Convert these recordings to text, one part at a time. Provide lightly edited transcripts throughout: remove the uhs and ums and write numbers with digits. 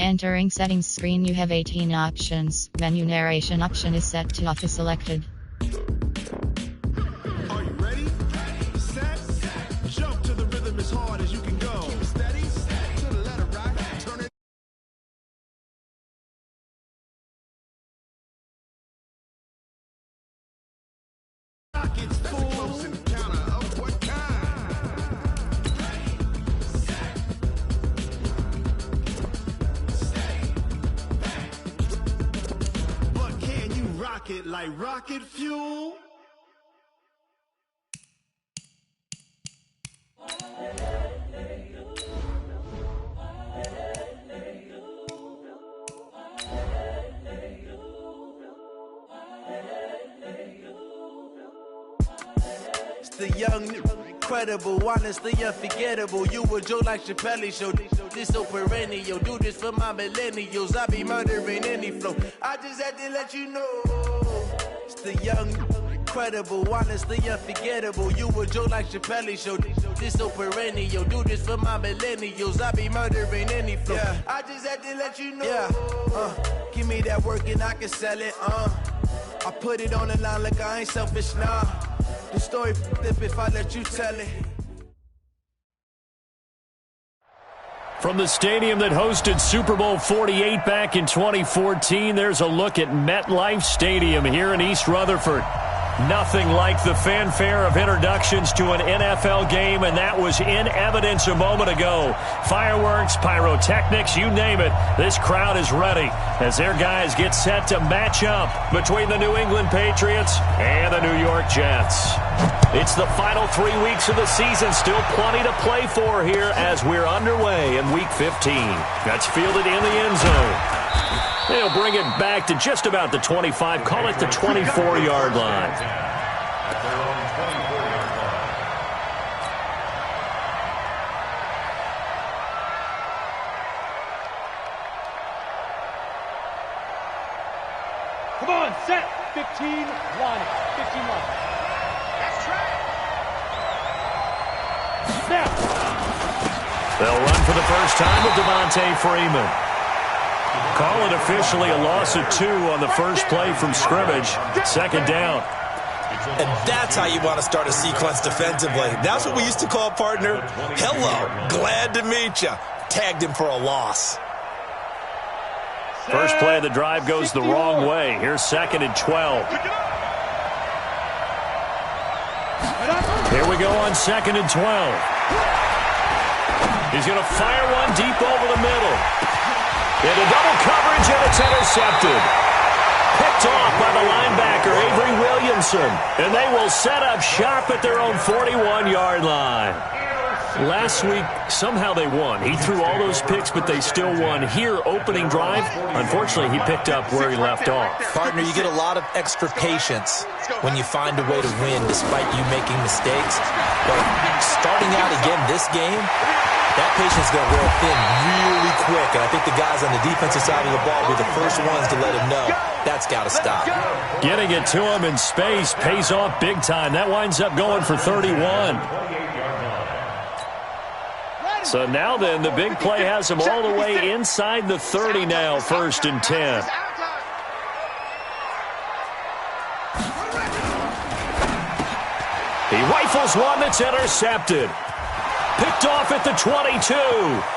Entering settings screen, you have 18 options. Menu narration option is set to off is selected. Are you ready? Set. Jump to the rhythm as hard as you can go. Steady. To the letter right. Turn it. Rockets full. Close encounter of what kind? But can you rock it like rocket fuel? It's the young, incredible, honestly unforgettable. You a Joe like Chappelle show. This so perennial. Do this for my millennials. I be murdering any flow. I just had to let you know. It's the young, incredible, honestly unforgettable. You a Joe like Chappelle show. This so perennial. Do this for my millennials. I be murdering any flow. Yeah. I just had to let you know. Yeah. Give me that work and I can sell it. I put it on the line like I ain't selfish, nah. The story flip if I let you tell it. From the stadium that hosted Super Bowl 48 back in 2014, there's a look at MetLife Stadium here in East Rutherford. Nothing like the fanfare of introductions to an NFL game, and that was in evidence a moment ago. Fireworks, pyrotechnics, you name it. This crowd is ready as their guys get set to match up between the New England Patriots and the New York Jets. It's the final 3 weeks of the season. Still plenty to play for here as we're underway in Week 15. That's fielded in the end zone. They'll bring it back to just about the 25, call it the 24-yard line. Come on, set. 15, line it. 15, line it. That's right. Snap. They'll run for the first time with Devontae Freeman. Call it officially a loss of 2 on the first play from scrimmage. Second down. And that's how you want to start a sequence defensively. That's what we used to call, partner, hello, glad to meet you. Tagged him for a loss. First play of the drive goes the wrong way. Here's 2nd and 12. Here we go on 2nd and 12. He's going to fire one deep over the middle. Into double coverage, and it's intercepted. Picked off by the linebacker, Avery Williamson. And they will set up shop at their own 41-yard line. Last week, somehow they won. He threw all those picks, but they still won. Here, opening drive, unfortunately, he picked up where he left off. Partner, you get a lot of extra patience when you find a way to win despite you making mistakes. But starting out again this game, that patience is going to wear thin really quick. And I think the guys on the defensive side of the ball will be the first ones to let him know that's got to stop. Getting it to him in space pays off big time. That winds up going for 31. So now then, the big play has him all the way inside the 30 now, 1st and 10. He rifles one that's intercepted. Picked off at the 22.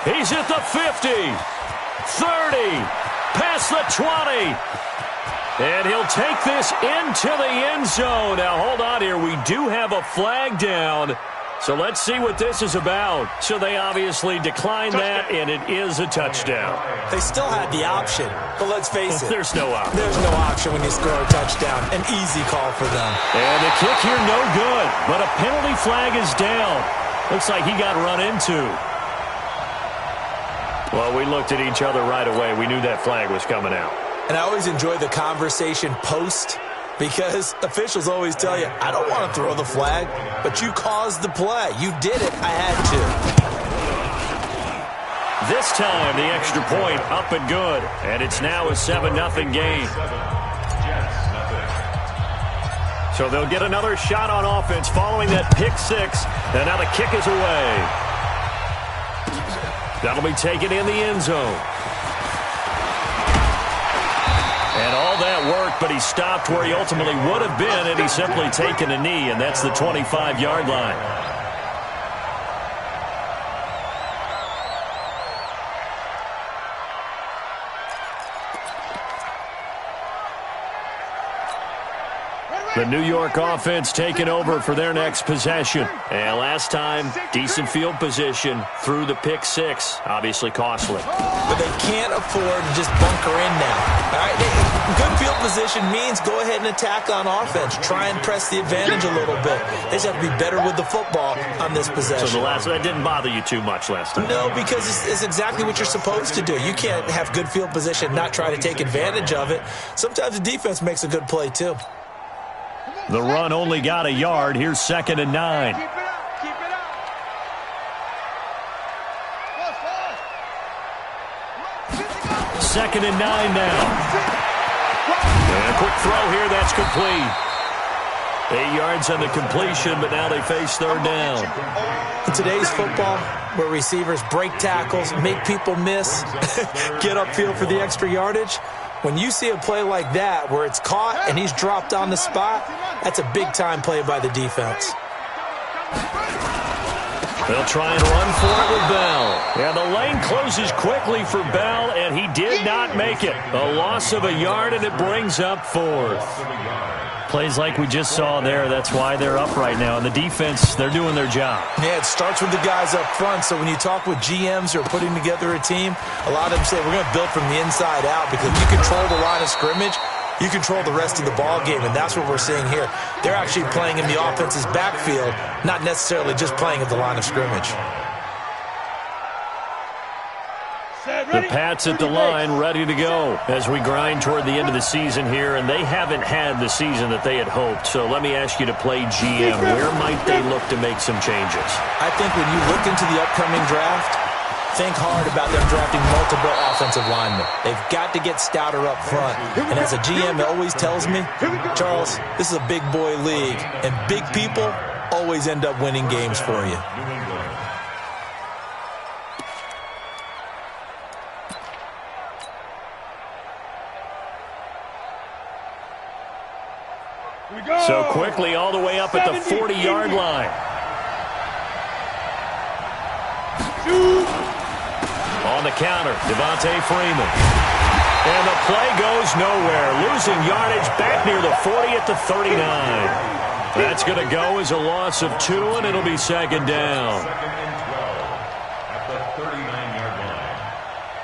He's at the 50. 30. Past the 20. And he'll take this into the end zone. Now, hold on here. We do have a flag down. So let's see what this is about. So they obviously declined that, and it is a touchdown. They still had the option, but let's face it. There's no option. There's no option when you score a touchdown. An easy call for them. And the kick here, no good. But a penalty flag is down. Looks like he got run into. Well, we looked at each other right away. We knew that flag was coming out. And I always enjoy the conversation post, because officials always tell you, I don't want to throw the flag, but you caused the play. You did it. I had to. This time, the extra point up and good. And it's now a 7-0 game. So they'll get another shot on offense following that pick six. And now the kick is away. That'll be taken in the end zone. And all that work, but he stopped where he ultimately would have been had he simply taken a knee, and that's the 25-yard line. The New York offense taking over for their next possession. And last time, decent field position through the pick six. Obviously costly. But they can't afford to just bunker in now. All right? Good field position means go ahead and attack on offense. Try and press the advantage a little bit. They just have to be better with the football on this possession. So that didn't bother you too much last time? No, because it's exactly what you're supposed to do. You can't have good field position and not try to take advantage of it. Sometimes the defense makes a good play, too. The run only got a yard. Here's 2nd and 9. Keep it up. Keep it up. Second and 9 now. And a quick throw here. That's complete. 8 yards on the completion, but now they face 3rd down. In today's football, where receivers break tackles, make people miss, get upfield for the extra yardage, when you see a play like that where it's caught and he's dropped on the spot, that's a big-time play by the defense. They'll try and run for it with Bell. And the lane closes quickly for Bell, and he did not make it. A loss of a yard, and it brings up 4th. Plays like we just saw there. That's why they're up right now. And the defense, they're doing their job. Yeah, it starts with the guys up front. So when you talk with GMs who are putting together a team, a lot of them say we're going to build from the inside out, because you control the line of scrimmage, you control the rest of the ball game, and that's what we're seeing here. They're actually playing in the offense's backfield, not necessarily just playing at the line of scrimmage. The Pats at the line, ready to go as we grind toward the end of the season here, and they haven't had the season that they had hoped. So let me ask you to play GM. Where might they look to make some changes? I think when you look into the upcoming draft, think hard about them drafting multiple offensive linemen. They've got to get stouter up front. And as a GM, it always tells me, Charles, this is a big boy league, and big people always end up winning games for you. So quickly all the way up at the 40-yard line. On the counter, Devontae Freeman. And the play goes nowhere. Losing yardage back near the 40 at the 39. That's going to go as a loss of 2, and it'll be 2nd down. At the 39-yard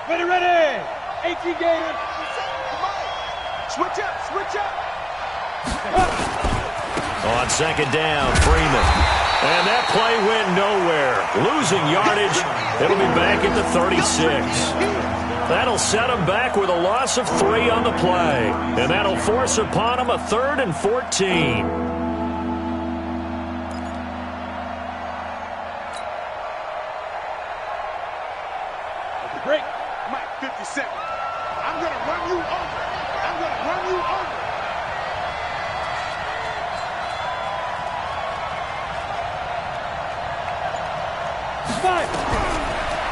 line. Ready. 18 Gators. Switch up. On 2nd down, Freeman. And that play went nowhere. Losing yardage. It'll be back at the 36. That'll set him back with a loss of 3 on the play. And that'll force upon him a 3rd and 14. Break. Mike, 57. I'm going to run you over.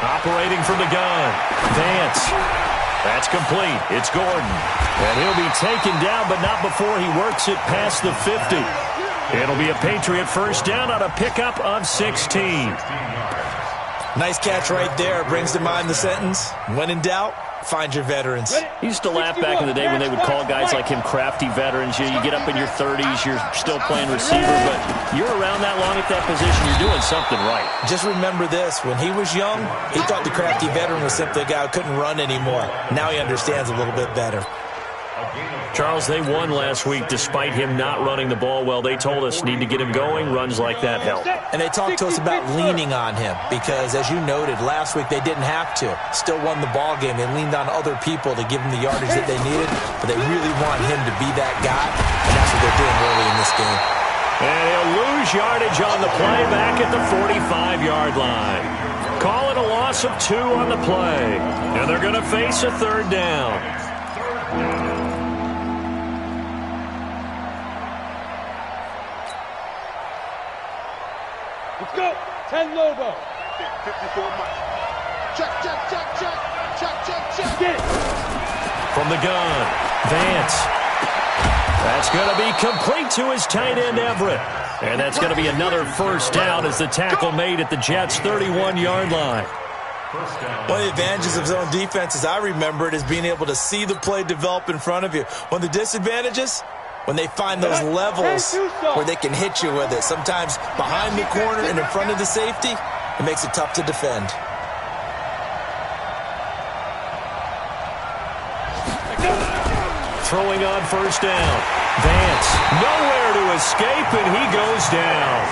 Operating from the gun. Vance. That's complete. It's Gordon. And he'll be taken down, but not before he works it past the 50. It'll be a Patriot first down on a pickup of 16. Nice catch right there. Brings to mind the sentence, when in doubt, find your veterans. He used to laugh back in the day when they would call guys like him crafty veterans. You get up in your 30s, you're still playing receiver, but you're around that long at that position, you're doing something right. Just remember this. When he was young, he thought the crafty veteran was simply a guy who couldn't run anymore. Now he understands a little bit better. Charles, they won last week despite him not running the ball well. They told us need to get him going. Runs like that help. And they talked to us about leaning on him because, as you noted, last week they didn't have to. Still won the ball game. They leaned on other people to give him the yardage that they needed, but they really want him to be that guy, and that's what they're doing early in this game. And he'll lose yardage on the play back at the 45-yard line. Call it a loss of 2 on the play, and they're going to face a 3rd down. Let's go. 10 Lobo. 54 Mike. Check. Get it. From the gun, Vance. That's going to be complete to his tight end, Everett. And that's going to be another first down as the tackle made at the Jets' 31-yard line. One of the advantages of zone defense, as I remember it, is being able to see the play develop in front of you. One of the disadvantages, when they find those levels where they can hit you with it. Sometimes behind the corner and in front of the safety, it makes it tough to defend. Throwing on first down. Vance, nowhere to escape, and he goes down.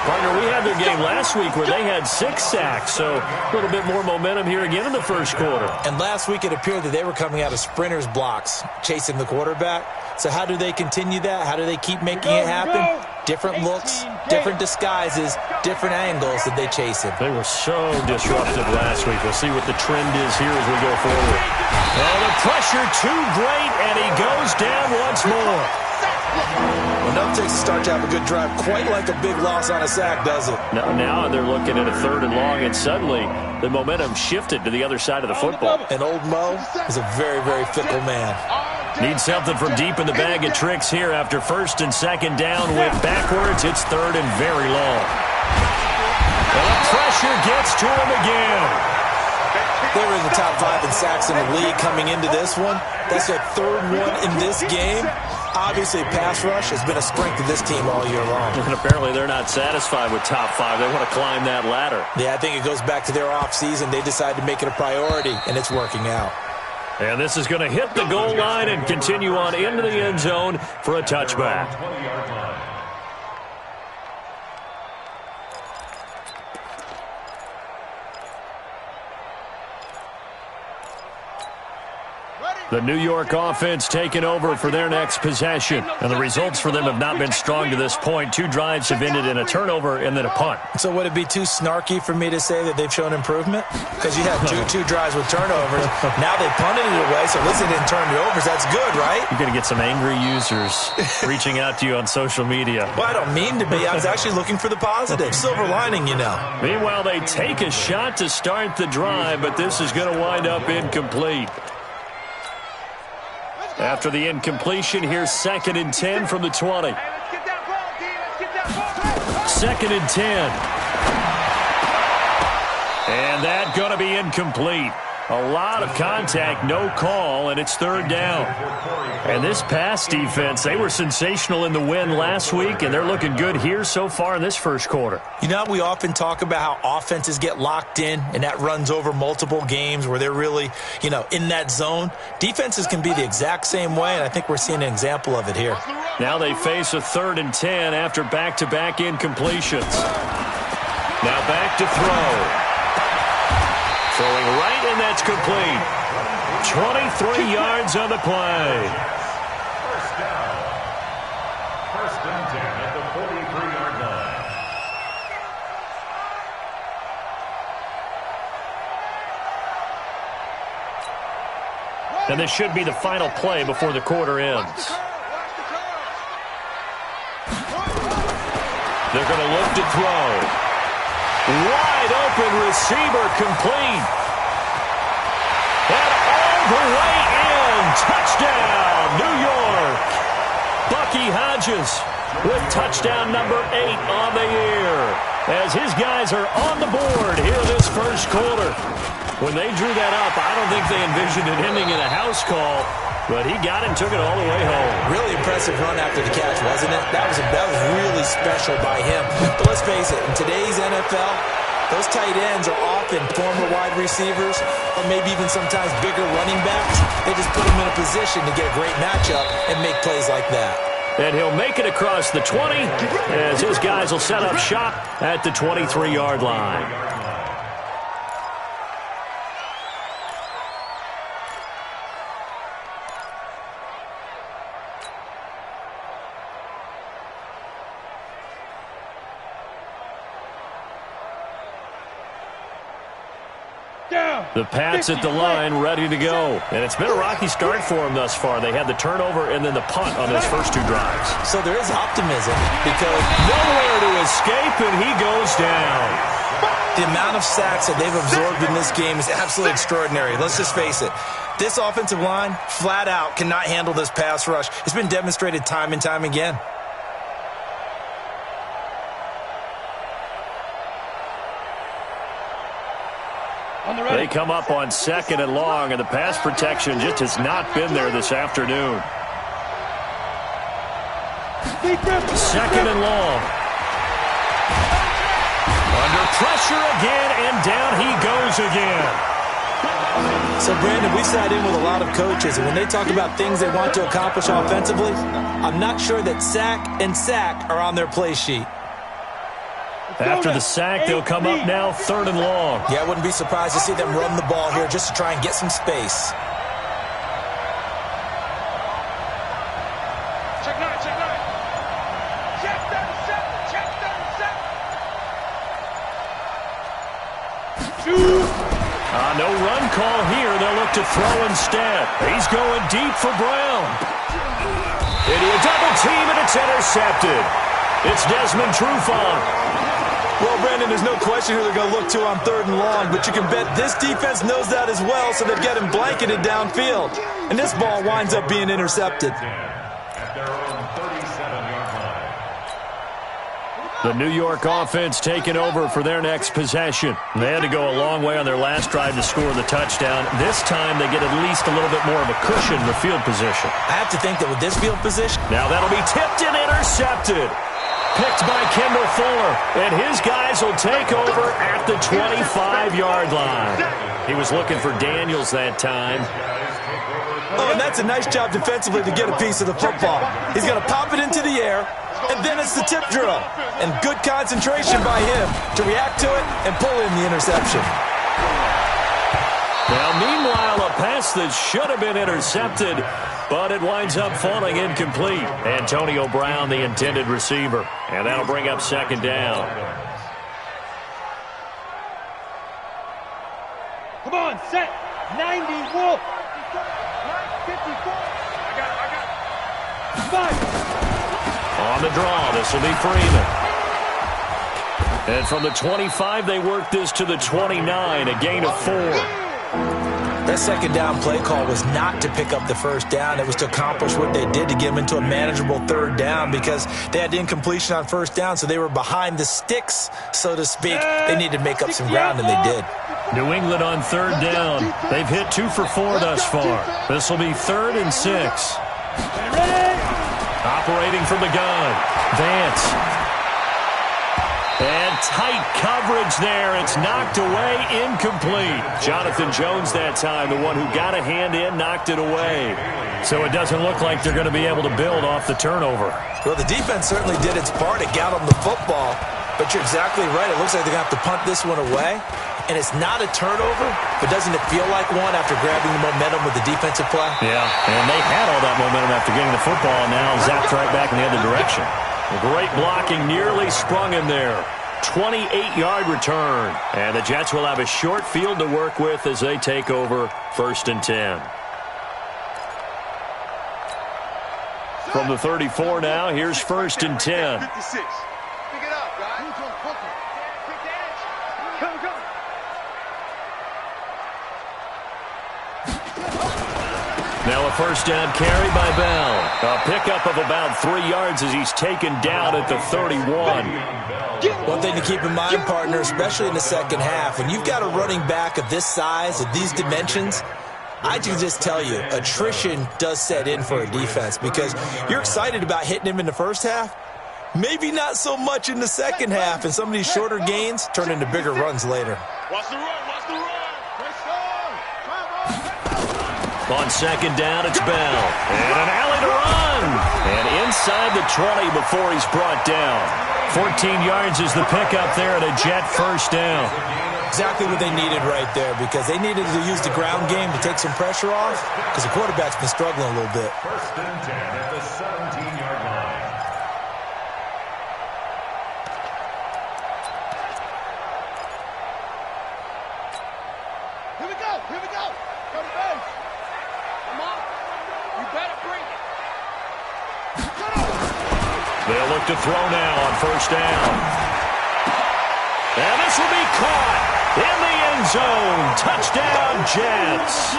Partner, we had their game last week where they had 6 sacks, so a little bit more momentum here again in the first quarter. And last week it appeared that they were coming out of sprinters blocks, chasing the quarterback. So how do they continue that? How do they keep making it happen? Different looks, different disguises, different angles that they chase him. They were so disruptive last week. We'll see what the trend is here as we go forward. Oh, the pressure too great, and he goes down once more. Enough takes to start to have a good drive, quite like a big loss on a sack, does it? Now they're looking at a 3rd and long, and suddenly the momentum shifted to the other side of the football. And old Mo is a very, very fickle man. Need something from deep in the bag of tricks here after 1st and 2nd down with backwards. It's 3rd and very long. And the pressure gets to him again. They were in the top 5 in sacks in the league coming into this one. That's their 3rd one in this game. Obviously, pass rush has been a strength of this team all year long. And apparently they're not satisfied with top 5. They want to climb that ladder. Yeah, I think it goes back to their offseason. They decided to make it a priority, and it's working out. And this is going to hit the goal line and continue on into the end zone for a touchback. The New York offense taking over for their next possession. And the results for them have not been strong to this point. 2 drives have ended in a turnover and then a punt. So would it be too snarky for me to say that they've shown improvement? Because you had two drives with turnovers. Now they punted it away, so at least they didn't turn it over. So that's good, right? You're going to get some angry users reaching out to you on social media. Well, I don't mean to be. I was actually looking for the positive. Silver lining, you know. Meanwhile, they take a shot to start the drive, but this is going to wind up incomplete. After the incompletion, here's 2nd and 10 from the 20. 2nd and 10. And that going to be incomplete. A lot of contact, no call, and it's 3rd down. And this pass defense, they were sensational in the win last week, and they're looking good here so far in this first quarter. You know, we often talk about how offenses get locked in, and that runs over multiple games where they're really, in that zone. Defenses can be the exact same way, and I think we're seeing an example of it here. Now they face a 3rd and 10 after back-to-back incompletions. Now back to throw. Throwing right, and that's complete. 23 yards on the play. First and 10 at the 43-yard line. And this should be the final play before the quarter ends. They're going to look to throw. Wide open receiver complete. And all the way in. Touchdown, New York. Bucky Hodges with touchdown number 8 on the year. As his guys are on the board here this first quarter. When they drew that up, I don't think they envisioned it ending in a house call. But he got it and took it all the way home. Really impressive run after the catch, wasn't it? That was really special by him. But let's face it, in today's NFL, those tight ends are often former wide receivers or maybe even sometimes bigger running backs. They just put them in a position to get a great matchup and make plays like that. And he'll make it across the 20 as his guys will set up shop at the 23-yard line. The Pats at the line, ready to go. And it's been a rocky start for them thus far. They had the turnover and then the punt on those first 2 drives. So there is optimism because Nowhere to escape, and he goes down. the amount of sacks that they've absorbed in this game is absolutely extraordinary. Let's just face it. This offensive line, flat out, cannot handle this pass rush. It's been demonstrated time and time again. They come up on 2nd and long, and the pass protection just has not been there this afternoon. 2nd and long. Under pressure again, and down he goes again. So, Brandon, we sat in with a lot of coaches, and when they talk about things they want to accomplish offensively, I'm not sure that sack and sack are on their play sheet. After the sack, they'll come up now 3rd and long. Yeah, I wouldn't be surprised to see them run the ball here just to try and get some space. Check 9, check 9. Check 37, check 37. No run call here. They'll look to throw instead. He's going deep for Brown. Into a double team, and it's intercepted. It's Desmond Trufant. Well, Brandon, there's no question who they're going to look to on 3rd and long, but you can bet this defense knows that as well, so they've got him blanketed downfield. And this ball winds up being intercepted. At their own 37-yard line. The New York offense taking over for their next possession. They had to go a long way on their last drive to score the touchdown. This time they get at least a little bit more of a cushion in the field position. I have to think that with this field position, Now that'll be tipped and intercepted. Picked by Kendall Fuller, and his guys will take over at the 25-yard line. He was looking for Daniels that time. oh, and that's a nice job defensively to get a piece of the football. He's going to pop it into the air, and then it's the tip drill. And good concentration by him to react to it and pull in the interception. Now, meanwhile, a pass that should have been intercepted, but it winds up falling incomplete. Antonio Brown, the intended receiver. And that'll bring up 2nd down. Come on, set. 90, Wolf. 54. I got it. 5. On the draw, this will be Freeman. And from the 25, they work this to the 29, a gain of 4. That 2nd down play call was not to pick up the 1st down. It was to accomplish what they did to get them into a manageable 3rd down because they had incompletion on 1st down, so they were behind the sticks, so to speak. They needed to make up some ground, and they did. New England on 3rd down. They've hit 2 for 4 thus far. This will be 3rd and 6. Operating from the gun. Vance. And tight coverage there. It's knocked away, incomplete. Jonathan Jones that time, the one who got a hand in, knocked it away. So it doesn't look like they're going to be able to build off the turnover. Well, the defense certainly did its part. It got them the football. But you're exactly right. It looks like they're going to have to punt this one away. And it's not a turnover, but doesn't it feel like one after grabbing the momentum with the defensive play? Yeah, and they had all that momentum after getting the football, and now zapped right back in the other direction. Great blocking, nearly sprung him there. 28-yard return. And the Jets will have a short field to work with as they take over 1st and 10. From the 34 now, here's 1st and 10. 56. Pick it up, guys. Come, come. Now a 1st down carry by Bell. A pickup of about 3 yards as he's taken down at the 31. One thing to keep in mind, partner, especially in the 2nd half, when you've got a running back of this size, of these dimensions, I can just tell you, attrition does set in for a defense because you're excited about hitting him in the 1st half, maybe not so much in the 2nd half, and some of these shorter gains turn into bigger runs later. Watch the run, watch the run. On 2nd down, it's Bell. And an alley to run. And inside the 20 before he's brought down. 14 yards is the pickup there, and a Jet 1st down. Exactly what they needed right there because they needed to use the ground game to take some pressure off because the quarterback's been struggling a little bit. 1st and 10 at the 17-yard line. Here we go. Go to base. Come on. You better bring it. They'll look to throw now on first down. And this will be caught in the end zone. Touchdown, Jets.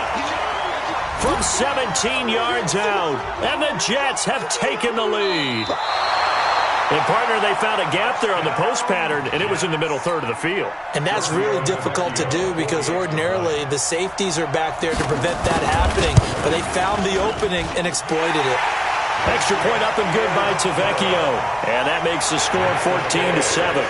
From 17 yards out, and the Jets have taken the lead. And, partner, they found a gap there on the post pattern, and it was in the middle third of the field. And that's really difficult to do because ordinarily the safeties are back there to prevent that happening. But they found the opening and exploited it. Extra point up and good by Tavecchio. And that makes the score 14-7.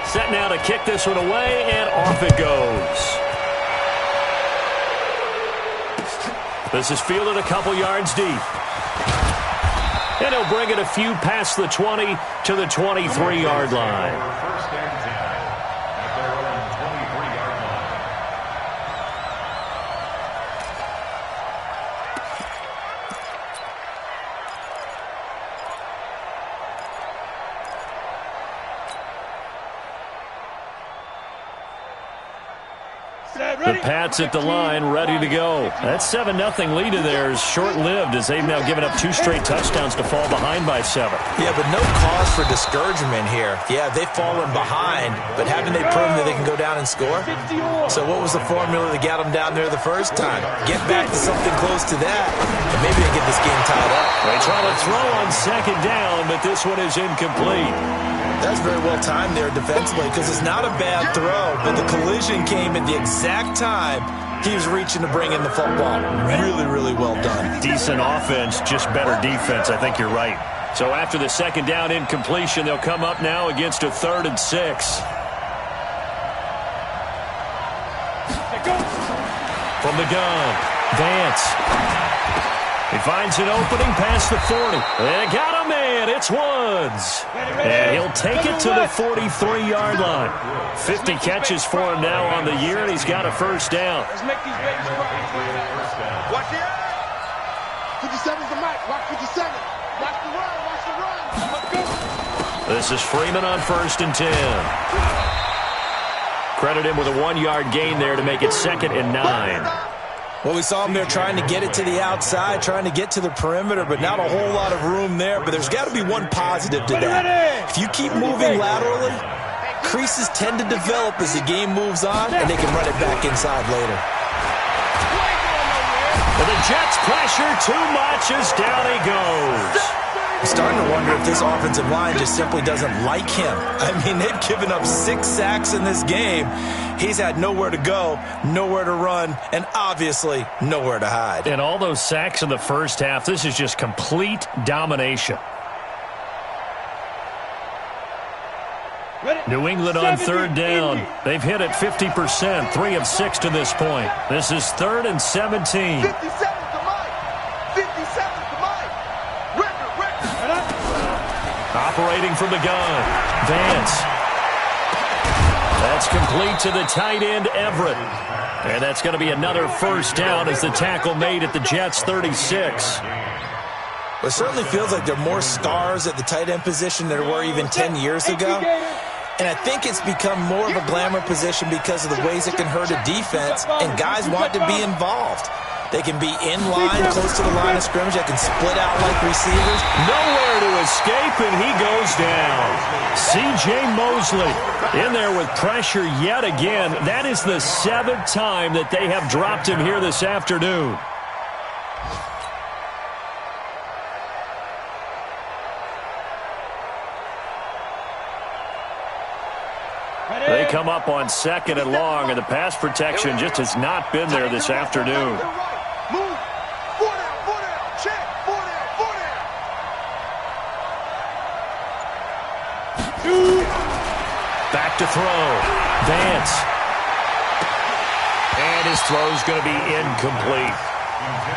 Set now to kick this one away, and off it goes. This is fielded a couple yards deep. And he'll bring it a few past the 20 to the 23-yard line. First and 10 at their own 23-yard line. The Pats at the line, ready to go. That 7-0 lead of theirs short-lived as they've now given up 2 straight touchdowns to fall behind by 7. Yeah, but no cause for discouragement here. Yeah, they've fallen behind, but haven't they proven that they can go down and score? So what was the formula that got them down there the first time? Get back to something close to that, and maybe they get this game tied up. They try to throw on second down, but this one is incomplete. That's very well timed there defensively because it's not a bad throw, but the collision came at the exact time he was reaching to bring in the football. Really, really well done. Decent offense, just better defense. I think you're right. So after the second down incompletion, they'll come up now against a 3rd and 6. From the gun, Vance. He finds an opening past the 40. They got him in. It's Woods. And he'll take it to the 43-yard line. 50 catches for him now on the year, and he's got a first down. Let's make these babies cry. Watch the eye. 57's the mic. Watch 57. Watch the run. Watch the run. Let's go. This is Freeman on 1st and 10. Credit him with a 1-yard gain there to make it 2nd and 9. Well, we saw him there trying to get it to the outside, trying to get to the perimeter, but not a whole lot of room there. But there's got to be one positive to that. If you keep moving laterally, creases tend to develop as the game moves on, and they can run it back inside later. And the Jets pressure too much as down he goes. I'm starting to wonder if this offensive line just simply doesn't like him. I mean, they've given up 6 sacks in this game. He's had nowhere to go, nowhere to run, and obviously nowhere to hide. And all those sacks in the first half, this is just complete domination. New England on 3rd down. They've hit it 50%, 3 of 6 to this point. This is 3rd and 17. 57's the mic. 57's the mic. Record. Operating from the gun, Vance. That's complete to the tight end, Everett. And that's going to be another first down as the tackle made at the Jets' 36. It certainly feels like there are more scars at the tight end position than there were even 10 years ago. And I think it's become more of a glamour position because of the ways it can hurt a defense, and guys want to be involved. They can be in line, close to the line of scrimmage. They can split out like receivers. Nowhere to escape, and he goes down. C.J. Mosley in there with pressure yet again. That is the 7th time that they have dropped him here this afternoon. They come up on 2nd and long, and the pass protection just has not been there this afternoon. Move. 4 down. Check. 4 down. Back to throw. Vance. And his throw's going to be incomplete.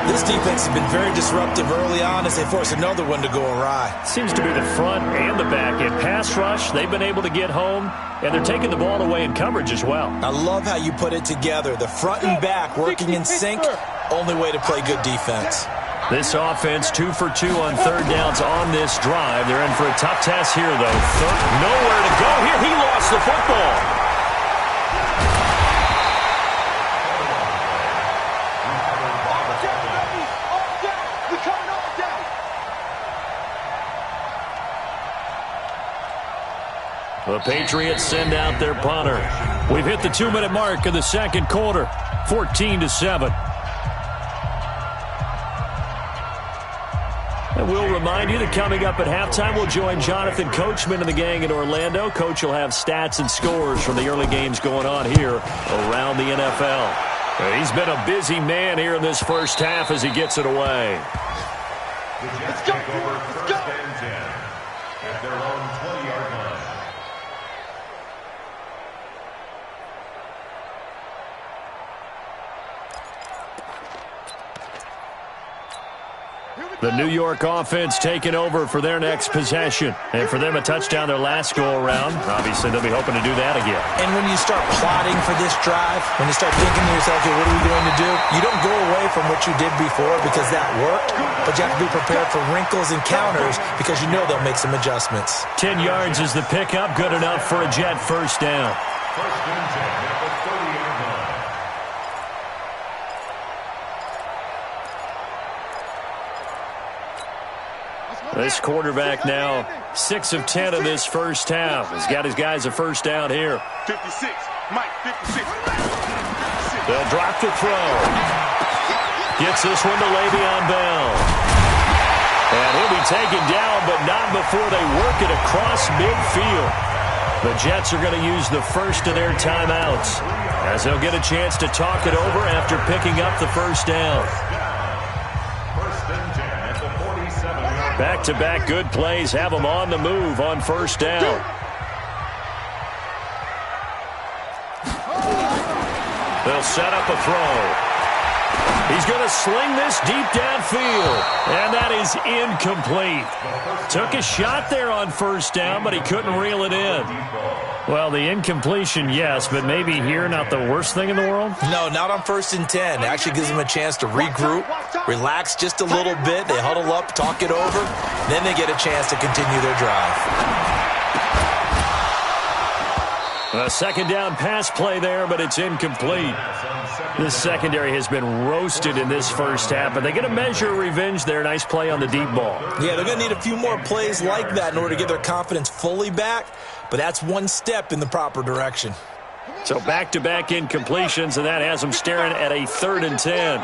This defense has been very disruptive early on as they force another one to go awry. Seems to be the front and the back end. Pass rush, they've been able to get home, and they're taking the ball away in coverage as well. I love how you put it together. The front and back working in sync, only way to play good defense. This offense 2 for 2 on third downs on this drive. They're in for a tough test here, though. Nowhere to go here. He lost the football. The Patriots send out their punter. We've hit the 2-minute mark of the second quarter, 14-7. And we'll remind you that coming up at halftime, we'll join Jonathan Coachman and the gang in Orlando. Coach will have stats and scores from the early games going on here around the NFL. He's been a busy man here in this first half as he gets it away. Let's go. Let's go. At their own 20-yard line. The New York offense taking over for their next possession. And for them, a touchdown their last go-around. Obviously, they'll be hoping to do that again. And when you start plotting for this drive, when you start thinking to yourself, okay, what are we going to do? You don't go away from what you did before because that worked, but you have to be prepared for wrinkles and counters because you know they'll make some adjustments. 10 yards is the pickup. Good enough for a Jet first down. First and 10 at the 30-yard line. This quarterback now 6 of 10 in this first half. He's got his guys a first down here. 56. Mike, 56. They'll drop to throw. Gets this one to Le'Veon Bell. And he'll be taken down, but not before they work it across midfield. The Jets are going to use the first of their timeouts as they'll get a chance to talk it over after picking up the first down. Back-to-back good plays have them on the move on first down. They'll set up a throw. He's going to sling this deep downfield, and that is incomplete. Took a shot there on first down, but he couldn't reel it in. Well, the incompletion, yes, but maybe here not the worst thing in the world? No, not on 1st and 10. It actually gives them a chance to regroup, relax just a little bit. They huddle up, talk it over, then they get a chance to continue their drive. A second down pass play there, but it's incomplete. This secondary has been roasted in this first half, but they get a measure of revenge there. Nice play on the deep ball. Yeah, they're going to need a few more plays like that in order to get their confidence fully back, but that's one step in the proper direction. So back-to-back incompletions, and that has them staring at a 3rd and 10.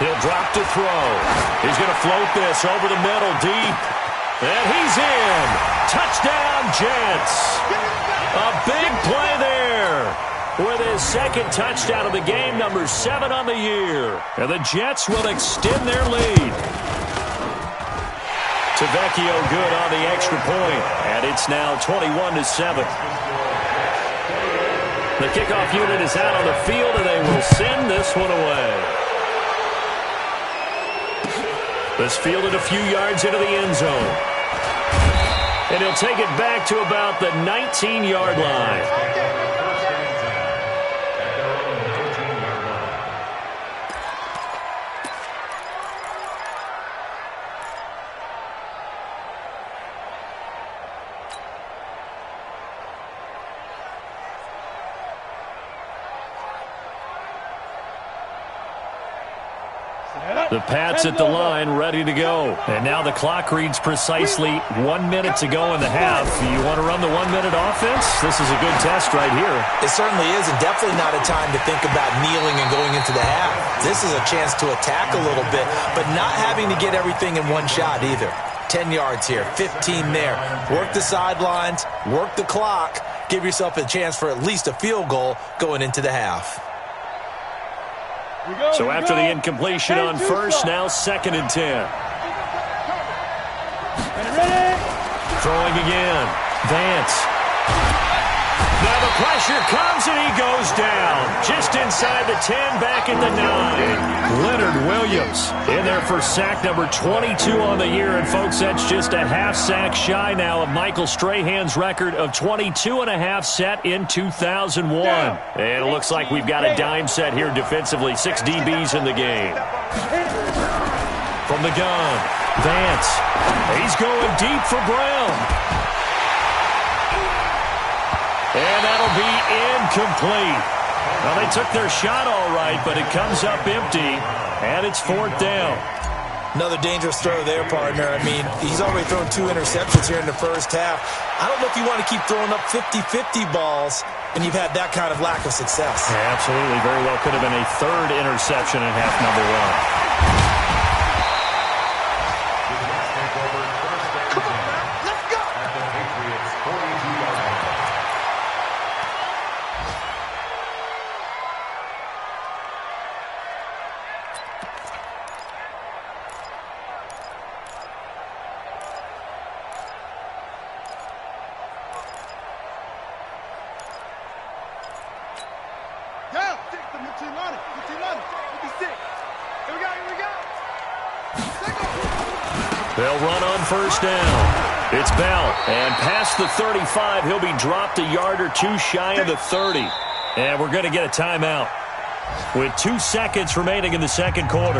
He'll drop to throw. He's going to float this over the middle deep. And he's in. Touchdown, Jets. A big play there with his second touchdown of the game, number 7 on the year. And the Jets will extend their lead. Tavecchio good on the extra point, and it's now 21-7. The kickoff unit is out on the field, and they will send this one away. This fielded a few yards into the end zone. And he'll take it back to about the 19-yard line. The Pats at the line, ready to go. And now the clock reads precisely 1 minute to go in the half. You want to run the 1 minute offense? This is a good test right here. It certainly is, and definitely not a time to think about kneeling and going into the half. This is a chance to attack a little bit, but not having to get everything in one shot either. 10 yards here, 15 there. Work the sidelines, work the clock, give yourself a chance for at least a field goal going into the half. So after the incompletion on first, now 2nd and 10. Throwing again. Vance. Now the pressure comes, and he goes down. Just inside the 10, back at the 9. Leonard Williams in there for sack number 22 on the year. And, folks, that's just a half sack shy now of Michael Strahan's record of 22.5 set in 2001. And it looks like we've got a dime set here defensively. 6 DBs in the game. From the gun, Vance. He's going deep for Brown. And that'll be incomplete. Well, they took their shot all right, but it comes up empty, and it's 4th down. Another dangerous throw there, partner. I mean, he's already thrown 2 interceptions here in the first half. I don't know if you want to keep throwing up 50-50 balls when you've had that kind of lack of success. Yeah, absolutely. Very well could have been a 3rd interception in half number 1. They'll run on first down. It's Bell. And past the 35, he'll be dropped a yard or 2 shy of the 30. And we're going to get a timeout with 2 seconds remaining in the second quarter.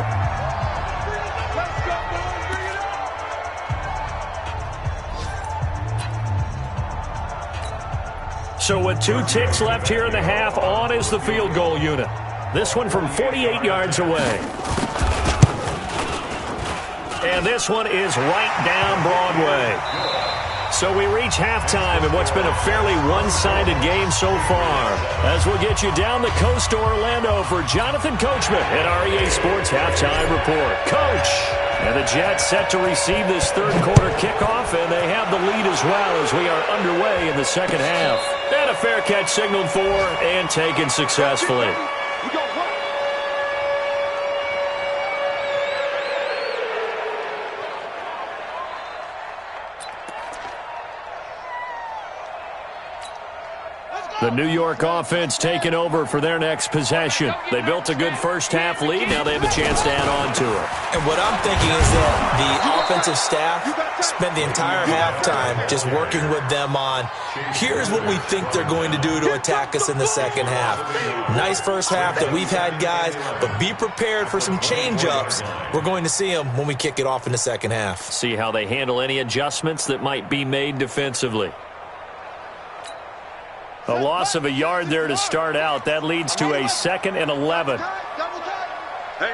So with 2 ticks left here in the half, on is the field goal unit. This one from 48 yards away. And this one is right down Broadway. So we reach halftime in what's been a fairly one-sided game so far. As we'll get you down the coast to Orlando for Jonathan Coachman at REA Sports Halftime Report. Coach! And the Jets set to receive this third quarter kickoff, and they have the lead as well as we are underway in the second half. And a fair catch signaled for and taken successfully. The New York offense taking over for their next possession. They built a good first half lead. Now they have a chance to add on to it. And what I'm thinking is that the offensive staff spent the entire halftime just working with them on, here's what we think they're going to do to attack us in the second half. Nice first half that we've had, guys, but be prepared for some change-ups. We're going to see them when we kick it off in the second half. See how they handle any adjustments that might be made defensively. A loss of a yard there to start out. That leads to a 2nd and 11. Hey.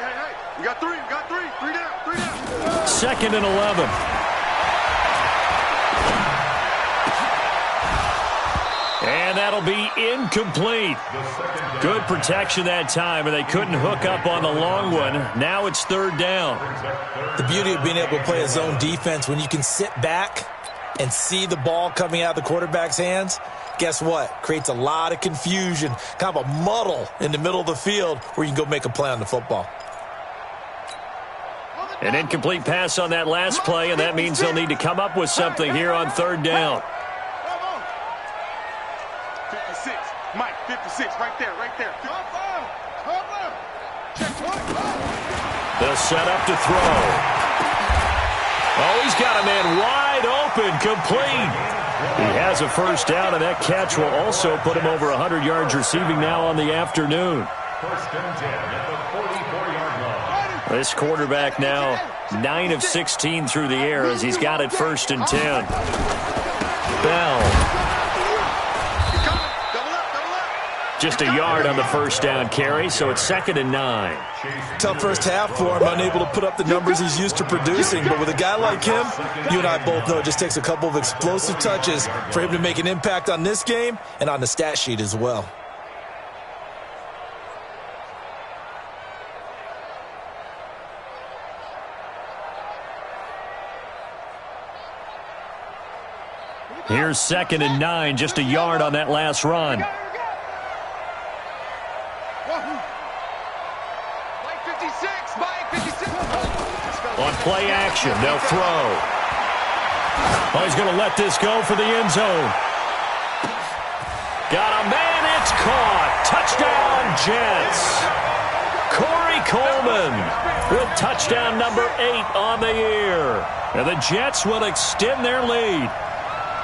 We got 3. We got 3. 3 down. 3 down. 2nd and 11. And that'll be incomplete. Good protection that time, and they couldn't hook up on the long one. Now it's 3rd down. The beauty of being able to play a zone defense, when you can sit back and see the ball coming out of the quarterback's hands, guess what? Creates a lot of confusion, kind of a muddle in the middle of the field where you can go make a play on the football. An incomplete pass on that last play, and that means they'll need to come up with something here on 3rd down. 56. Mike, 56. Right there. They'll set up to throw. Oh, he's got a man wide open, complete. He has a first down, and that catch will also put him over 100 yards receiving now on the afternoon. 1st and 10 at the 44-yard line. This quarterback now 9 of 16 through the air as he's got it 1st and 10. Bell. Just a yard on the first down carry, so it's 2nd and 9. Tough first half for him, unable to put up the numbers he's used to producing. But with a guy like him, you and I both know it just takes a couple of explosive touches for him to make an impact on this game and on the stat sheet as well. Here's 2nd and 9, just a yard on that last run. On play action, they'll throw. Oh, he's going to let this go for the end zone. Got a man, it's caught. Touchdown, Jets. Corey Coleman with touchdown number 8 on the year. And the Jets will extend their lead.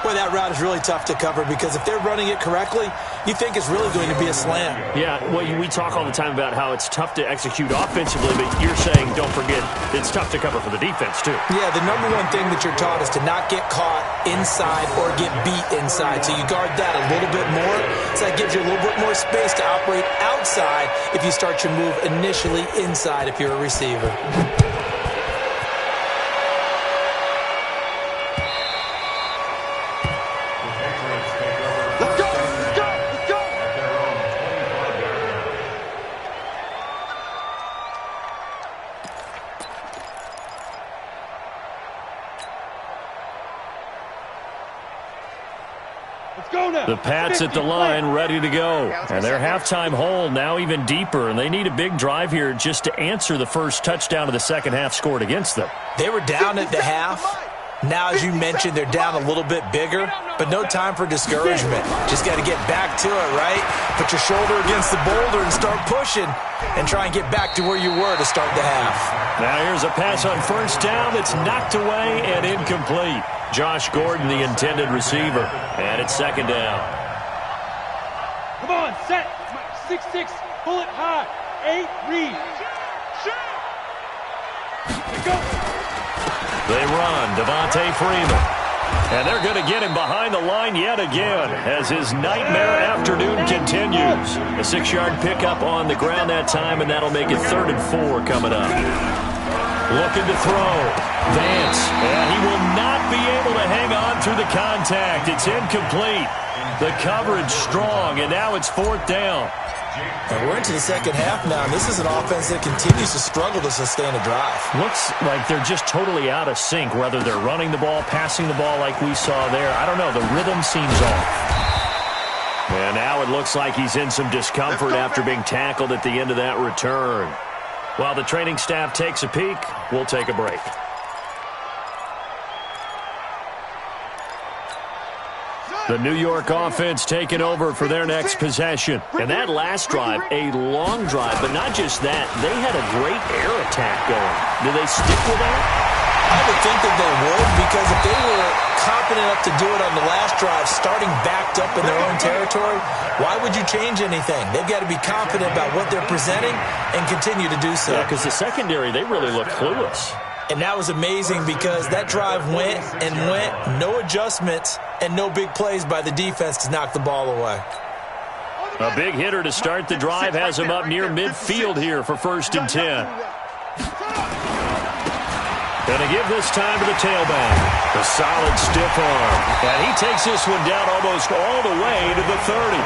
Boy, that route is really tough to cover because if they're running it correctly, you think it's really going to be a slant. Yeah, well, we talk all the time about how it's tough to execute offensively, but you're saying, don't forget, it's tough to cover for the defense, too. Yeah, the number one thing that you're taught is to not get caught inside or get beat inside. So you guard that a little bit more. So that gives you a little bit more space to operate outside if you start your move initially inside if you're a receiver. The Pats at the line, ready to go. And their halftime hole now even deeper, and they need a big drive here just to answer the first touchdown of the second half scored against them. They were down at the half. Now, as you mentioned, they're down a little bit bigger, but no time for discouragement. Just got to get back to it, right? Put your shoulder against the boulder and start pushing and try and get back to where you were to start the half. Now here's a pass on first down that's knocked away and incomplete. Josh Gordon, the intended receiver, and it's second down. Come on, set. 6-6, pull it high. 8, read. Go. They run, Devontae Freeman. And they're going to get him behind the line yet again as his nightmare afternoon continues. A 6-yard pickup on the ground that time, and that'll make it 3rd and 4 coming up. Looking to throw. Vance, and he will not be able to hang on through the contact. It's incomplete. The coverage strong, and now it's 4th down. And we're into the second half now, and this is an offense that continues to struggle to sustain a drive. Looks like they're just totally out of sync, whether they're running the ball, passing the ball like we saw there. I don't know. The rhythm seems off. And now it looks like he's in some discomfort after being tackled at the end of that return. While the training staff takes a peek, we'll take a break. The New York offense taking over for their next possession. And that last drive, a long drive, but not just that. They had a great air attack going. Do they stick with that? I would think that they would, because if they were confident enough to do it on the last drive, starting backed up in their own territory, why would you change anything? They've got to be confident about what they're presenting and continue to do so. Yeah, because the secondary, they really look clueless. And that was amazing because that drive went and went, no adjustments, and no big plays by the defense to knock the ball away. A big hitter to start the drive has him up near midfield here for 1st and 10. Going to give this time to the tailback. A solid stiff arm. And he takes this one down almost all the way to the 30.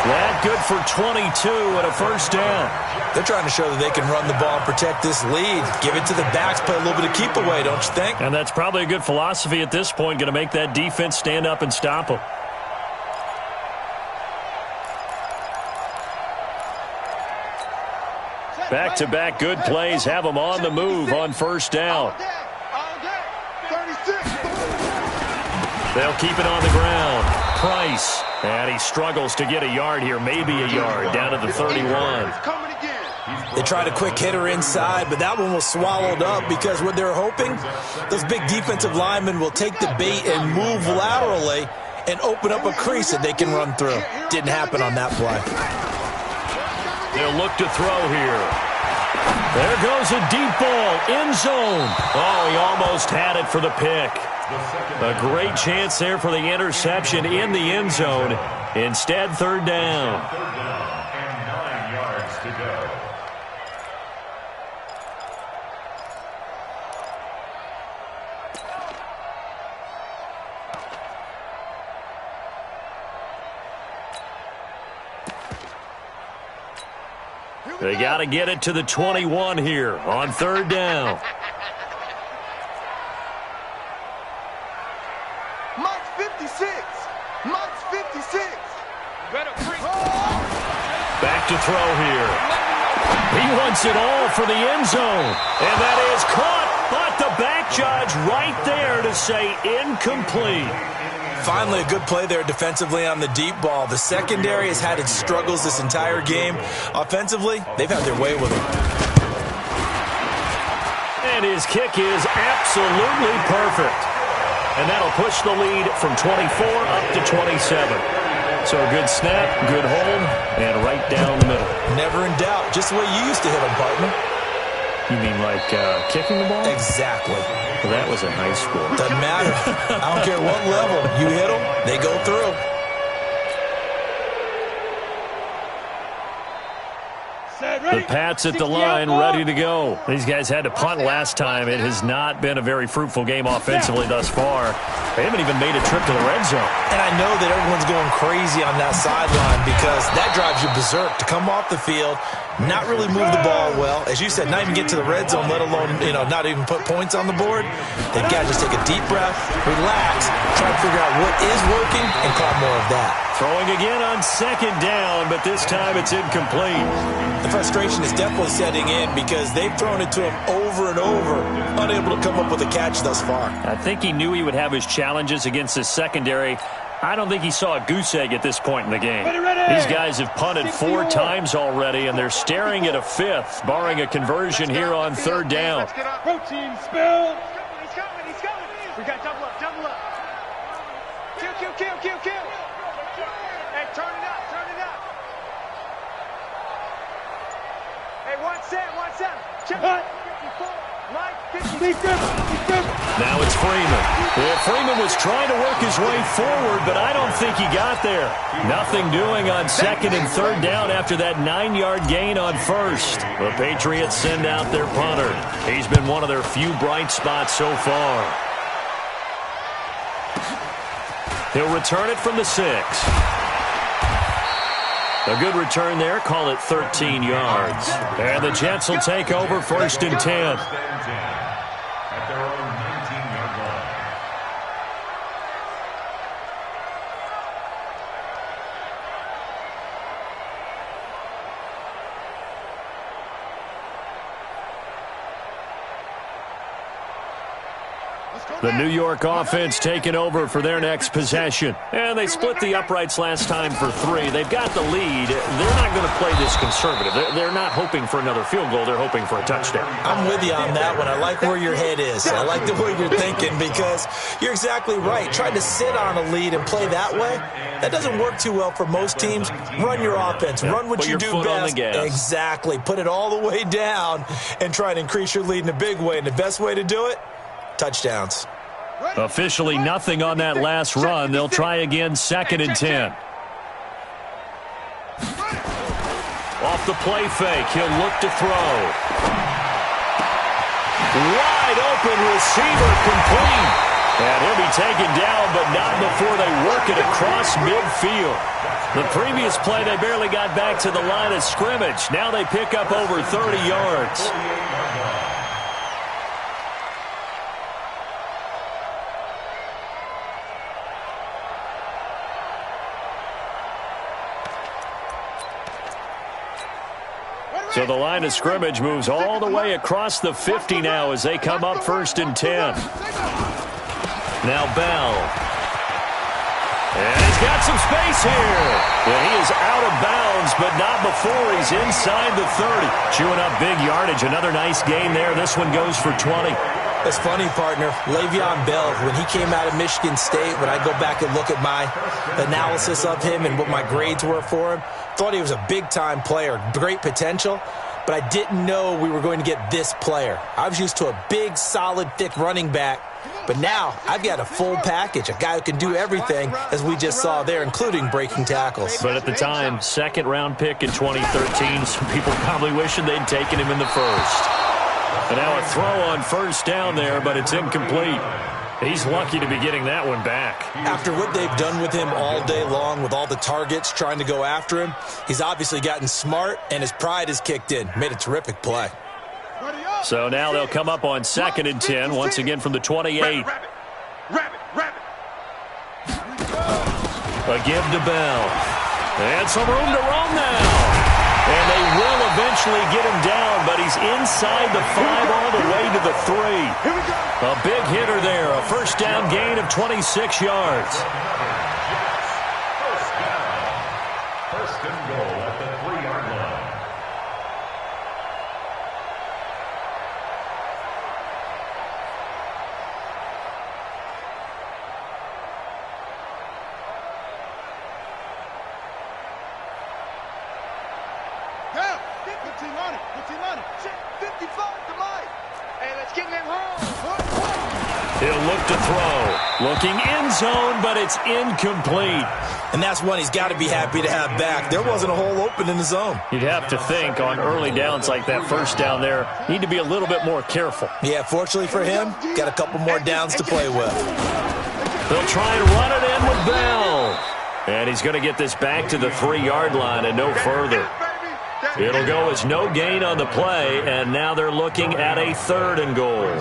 That good for 22 and a 1st down. They're trying to show that they can run the ball and protect this lead. Give it to the backs, play a little bit of keep away, don't you think? And that's probably a good philosophy at this point, going to make that defense stand up and stop them. Back-to-back good plays have them on the move on 1st down. They'll keep it on the ground. Price. And he struggles to get a yard here, maybe a yard, down to the 31. They tried a quick hitter inside, but that one was swallowed up because what they're hoping, those big defensive linemen will take the bait and move laterally and open up a crease that they can run through. Didn't happen on that play. They'll look to throw here. There goes a deep ball, end zone. Oh, he almost had it for the pick. A great chance there for the interception in the end zone. Instead, 3rd down. And 9 yards to go. They got to get it to the 21 here on 3rd down. Mike's 56. Mike's 56. Back to throw here. He wants it all for the end zone. And that is caught, but the back judge right there to say incomplete. finally a good play there defensively on the deep ball. The secondary has had its struggles this entire game. Offensively, they've had their way with him. And his kick is absolutely perfect. And that'll push the lead from 24 up to 27. So a good snap, good hold, and right down the middle. Never in doubt. Just the way you used to hit them, partner. You mean like kicking the ball? Exactly. Well, that was in high school. Doesn't matter. I don't care what level. You hit them, they go through. The Pats at the line, ready to go. These guys had to punt last time. It has not been a very fruitful game offensively thus far. They haven't even made a trip to the red zone. And I know that everyone's going crazy on that sideline because that drives you berserk to come off the field, not really move the ball well. As you said, not even get to the red zone, let alone, not even put points on the board. They've got to just take a deep breath, relax, try to figure out what is working, and call more of that. Throwing again on second down, but this time it's incomplete. The frustration is definitely setting in because they've thrown it to him over and over, unable to come up with a catch thus far. I think he knew he would have his challenges against his secondary. I don't think he saw a goose egg at this point in the game. These guys have punted 4 times already, and they're staring at a 5th, barring a conversion here on third down. Protein spill. He's coming. We got double up. Kill. Hey, turn it up. Hey, 1-7. Check it. Mike, 50. Now it's Freeman. Well, Freeman was trying to work his way forward, but I don't think he got there. Nothing doing on second and third down after that 9-yard gain on first. The Patriots send out their punter. He's been one of their few bright spots so far. He'll return it from the 6. A good return there. Call it 13 yards. And the Jets will take over first and 10. At their own 19-yard line. The New York offense taking over for their next possession. And they split the uprights last time for 3. They've got the lead. They're not going to play this conservative. They're not hoping for another field goal. They're hoping for a touchdown. I'm with you on that one. I like where your head is. I like the way you're thinking because you're exactly right. Trying to sit on a lead and play that way, that doesn't work too well for most teams. Run your offense. Run what you do best. Exactly. Put it all the way down and try and increase your lead in a big way. And the best way to do it, touchdowns. Officially nothing on that last run. They'll try again, second and 10. Off the play fake, he'll look to throw. Wide open receiver complete. And he'll be taken down, but not before they work it across midfield. The previous play, they barely got back to the line of scrimmage. Now they pick up over 30 yards. So the line of scrimmage moves all the way across the 50 now as they come up first and 10. Now Bell. And he's got some space here. And he is out of bounds, but not before he's inside the 30. Chewing up big yardage. Another nice gain there. This one goes for 20. It's funny, partner. Le'Veon Bell, when he came out of Michigan State, when I go back and look at my analysis of him and what my grades were for him, thought he was a big-time player, great potential, but I didn't know we were going to get this player. I was used to a big, solid, thick running back, but now I've got a full package, a guy who can do everything, as we just saw there, including breaking tackles. But at the time, second-round pick in 2013, some people probably wishing they'd taken him in the first. And now a throw on first down there, but it's incomplete. He's lucky to be getting that one back. After what they've done with him all day long, with all the targets trying to go after him, he's obviously gotten smart, and his pride has kicked in. Made a terrific play. So now they'll come up on second and 10, once again from the 28. Rabbit. A give to Bell. And some room to roam now. And they will eventually get him down, but he's inside the 5 all the way to the 3. A big hitter there, a first down gain of 26 yards. First and goal at the 3-yard line. Down. 15 on it. 15 on it. 55 to Mike. Hey, let's get him home. He'll look to throw. Looking end zone, but it's incomplete. And that's one he's got to be happy to have back. There wasn't a hole open in the zone. You'd have to think on early downs like that first down there, need to be a little bit more careful. Yeah, fortunately for him, got a couple more downs to play with. They'll try and run it in with Bell. And he's going to get this back to the 3-yard line and no further. It'll go as no gain on the play, and now they're looking at a 3rd and goal.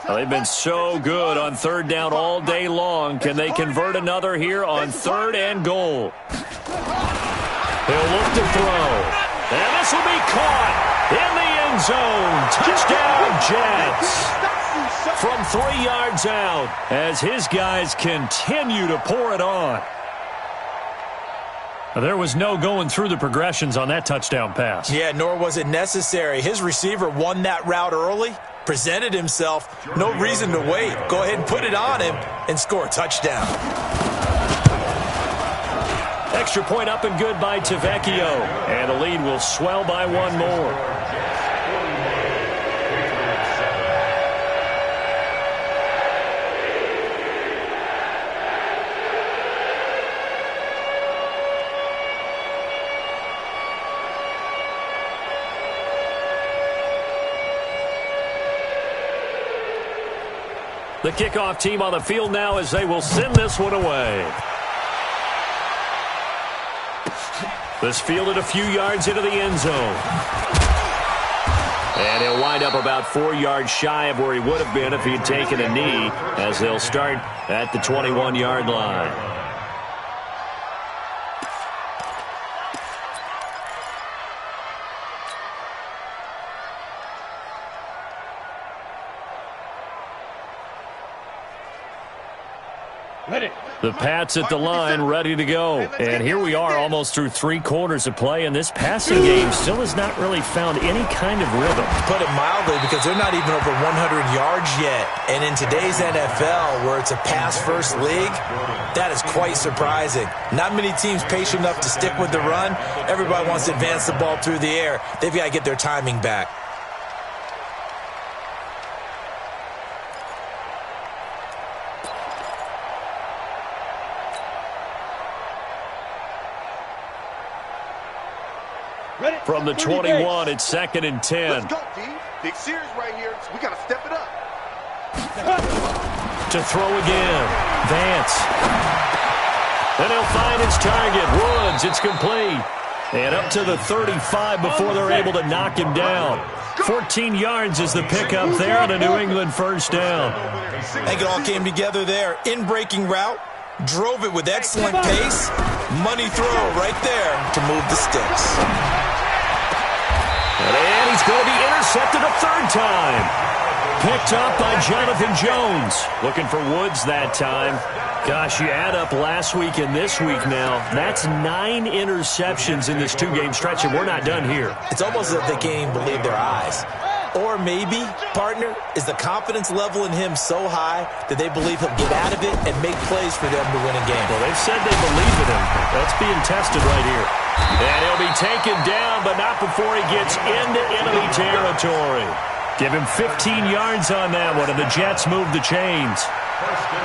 Well, they've been so good on 3rd down all day long. Can they convert another here on 3rd and goal? He'll look to throw. And this will be caught in the end zone. Touchdown, Jets. From 3 yards out as his guys continue to pour it on. There was no going through the progressions on that touchdown pass. Yeah, nor was it necessary. His receiver won that route early, presented himself. No reason to wait. Go ahead and put it on him and score a touchdown. Extra point up and good by Tavecchio. And the lead will swell by 1 more. The kickoff team on the field now as they will send this one away. This fielded a few yards into the end zone. And he'll wind up about 4 yards shy of where he would have been if he had taken a knee, as they'll start at the 21-yard line. The Pats at the line, ready to go. And here we are almost through 3 quarters of play, and this passing game still has not really found any kind of rhythm. To put it mildly, because they're not even over 100 yards yet. And in today's NFL, where it's a pass-first league, that is quite surprising. Not many teams patient enough to stick with the run. Everybody wants to advance the ball through the air. They've got to get their timing back. From the 21, it's 2nd and 10. Let's go, D. Big series right here. We got to step it up. To throw again. Vance. And he'll find his target. Woods, it's complete. And up to the 35 before they're able to knock him down. 14 yards is the pickup there on a New England first down. I think it all came together there. In-breaking route. Drove it with excellent pace. Money throw right there to move the sticks. And he's going to be intercepted a 3rd time. Picked up by Jonathan Jones. Looking for Woods that time. Gosh, you add up last week and this week now. That's 9 interceptions in this 2-game stretch, and we're not done here. It's almost as if they can't even believe their eyes. Or maybe, partner, is the confidence level in him so high that they believe he'll get out of it and make plays for them to win a game. Well, they've said they believe in him. That's being tested right here. And he'll be taken down, but not before he gets into enemy territory. Give him 15 yards on that one, and the Jets move the chains.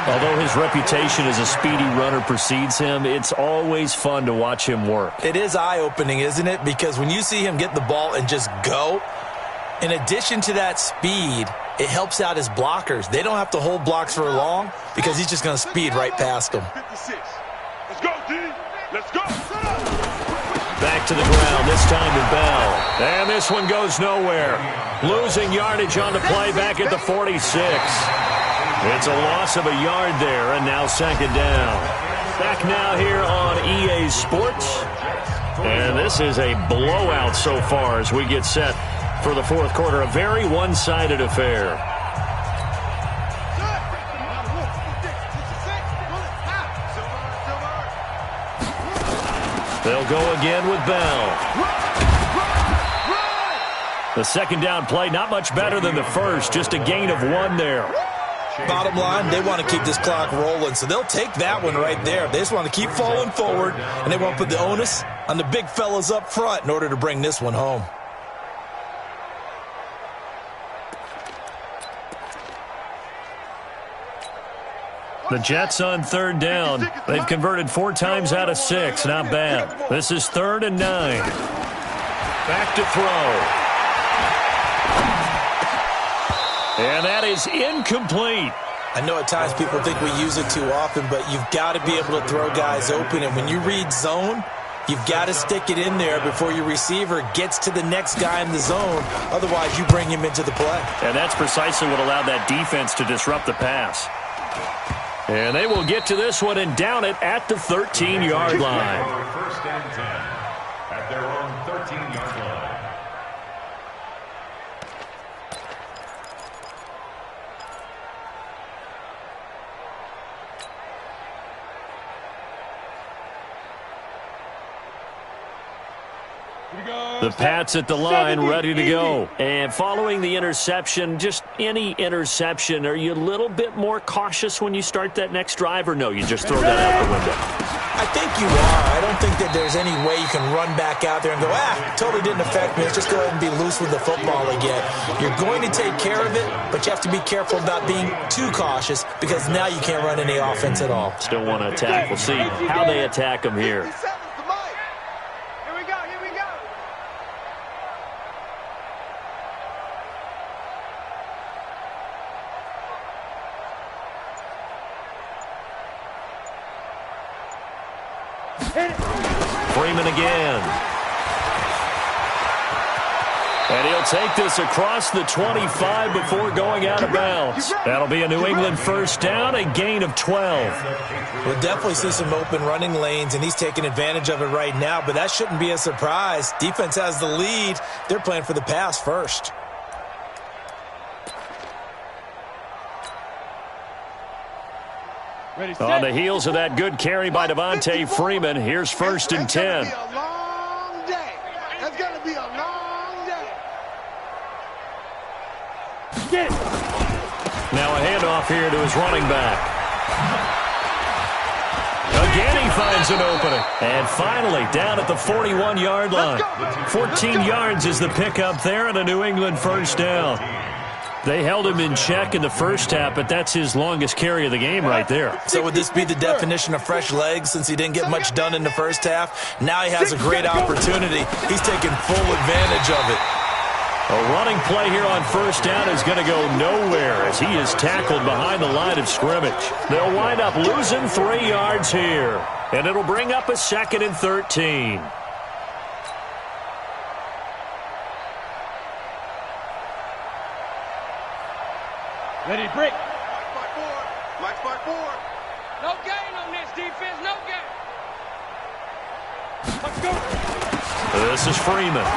Although his reputation as a speedy runner precedes him, it's always fun to watch him work. It is eye-opening, isn't it? Because when you see him get the ball and just go, in addition to that speed, it helps out his blockers. They don't have to hold blocks for long because he's just going to speed right past them. 56. Let's go, D. Let's go. Back to the ground, this time to Bell. And this one goes nowhere. Losing yardage on the play back at the 46. It's a loss of a yard there, and now 2nd down. Back now here on EA Sports. And this is a blowout so far as we get set for the fourth quarter. A very one-sided affair. They'll go again with Bell. The second down play, not much better than the first. Just a gain of 1 there. Bottom line, they want to keep this clock rolling, so they'll take that one right there. They just want to keep falling forward, and they want to put the onus on the big fellas up front in order to bring this one home. The Jets on third down. They've converted 4 times out of 6. Not bad. This is 3rd and 9. Back to throw. And that is incomplete. I know at times people think we use it too often, but you've got to be able to throw guys open. And when you read zone, you've got to stick it in there before your receiver gets to the next guy in the zone. Otherwise, you bring him into the play. And that's precisely what allowed that defense to disrupt the pass. And they will get to this one and down it at the 13-yard line. First and 10 at their own 13-yard line. The Pats at the line, ready to go. And following the interception, just any interception, are you a little bit more cautious when you start that next drive, or no, you just throw that out the window? I think you are. I don't think that there's any way you can run back out there and go, totally didn't affect me. Let's just go ahead and be loose with the football again. You're going to take care of it, but you have to be careful about being too cautious because now you can't run any offense at all. Still want to attack. We'll see how they attack them here. Freeman again. And he'll take this across the 25 before going out of bounds. That'll be a New England first down, a gain of 12. We'll definitely see some open running lanes, and he's taking advantage of it right now, but that shouldn't be a surprise. Defense has the lead. They're playing for the pass first. On the heels of that good carry by Devontae Freeman, here's 1st and 10. That's going to be a long day. That's going to be a long day. Get it. Now a handoff here to his running back. Again he finds an opening. And finally down at the 41-yard line. 14 yards is the pickup there and a New England first down. They held him in check in the first half, but that's his longest carry of the game right there. So would this be the definition of fresh legs since he didn't get much done in the first half? Now he has a great opportunity. He's taking full advantage of it. A running play here on first down is going to go nowhere as he is tackled behind the line of scrimmage. They'll wind up losing 3 yards here, and it'll bring up a 2nd and 13. Ready to break. Black spot 4. No gain on this defense. No gain. Let's go. This is Freeman.